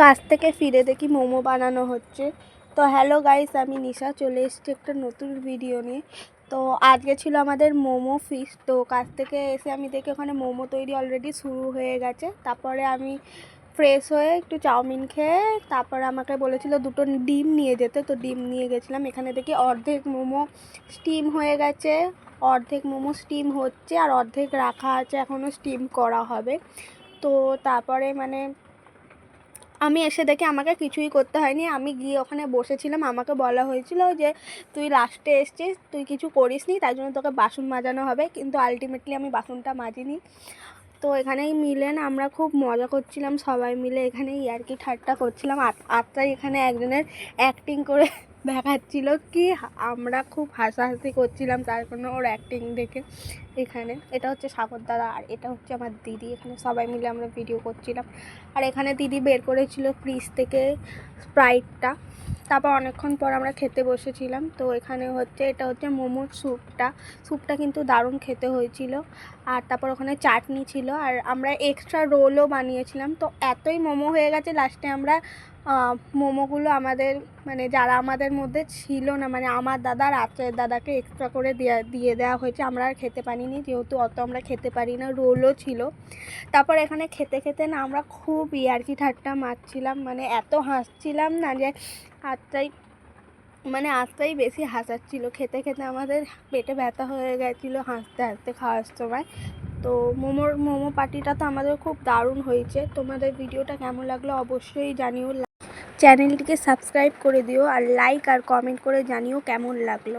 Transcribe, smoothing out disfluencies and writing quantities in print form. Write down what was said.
কাজ থেকে ফিরে দেখি মোমো বানানো হচ্ছে। তো হ্যালো গাইস, আমি নিশা চলে এসেছি একটা নতুন ভিডিও নিয়ে। তো আজকে ছিল আমাদের মোমো ফিস্ট। তো কাজ থেকে এসে আমি দেখি ওখানে মোমো তৈরি অলরেডি শুরু হয়ে গেছে। তারপরে আমি ফ্রেশ হয়ে একটু চাউমিন খেয়ে তারপরে আমাকে বলেছিল দুটো ডিম নিয়ে যেতে, তো ডিম নিয়ে গেছিলাম। এখানে দেখি অর্ধেক মোমো স্টিম হয়ে গেছে, অর্ধেক মোমো স্টিম হচ্ছে আর অর্ধেক রাখা আছে, এখনও স্টিম করা হবে। তো তারপরে আমি এসে দেখি আমাকে কিছুই করতে হয়নি, আমি গিয়ে ওখানে বসেছিলাম। আমাকে বলা হয়েছিল যে তুই লাস্টে এসছিস, তুই কিছু করিসনি, তাই জন্য তোকে বাসন মাজানো হবে, কিন্তু আলটিমেটলি আমি বাসনটা মাজিনি। তো এখানেই মিলেন আমরা খুব মজা করছিলাম সবাই মিলে, এখানেই ইয়ার্কি ঠাট্টা করছিলাম। আত্মাই এখানে একজনের অ্যাক্টিং করে দেখাচ্ছিল কি আমরা খুব হাসাহাসি করছিলাম তার জন্য ওর অ্যাক্টিং দেখে। এখানে এটা হচ্ছে সাগর দাদা আর এটা হচ্ছে আমার দিদি। এখানে সবাই মিলে আমরা ভিডিও করছিলাম। আর এখানে দিদি বের করেছিল ফ্রিজ থেকে স্প্রাইটটা। তারপর অনেকক্ষণ পর আমরা খেতে বসেছিলাম। তো এখানে এটা হচ্ছে মোমোর স্যুপটা কিন্তু দারুণ খেতে হয়েছিল। আর তারপর ওখানে চাটনি ছিল আর আমরা এক্সট্রা রোলও বানিয়েছিলাম। তো এতই মোমো হয়ে গেছে, লাস্টে আমরা মোমোগুলো যারা আমাদের মধ্যে ছিল না, আমার দাদা আর আত্রের দাদাকে এক্সট্রা করে দিয়ে দেওয়া হয়েছে। আমরা আর খেতে পারিনি, যেহেতু অত আমরা খেতে পারি না। রোলও ছিল। তারপর এখানে খেতে খেতে না আমরা খুব ইয়ার্কি ঠাট্টা মারছিলাম, এত হাসছিলাম না যে আস্তাই বেশি হাসাচ্ছিল। খেতে খেতে আমাদের পেটে ব্যথা হয়ে গেছিলো হাসতে হাসতে খাওয়ার সময়। তো মোমো পার্টিটা তো আমাদের খুব দারুণ হয়েছে। তোমাদের ভিডিওটা কেমন লাগলো অবশ্যই জানিও। চ্যানেলটিকে সাবস্ক্রাইব করে দিও আর লাইক আর কমেন্ট করে জানিও কেমন লাগলো।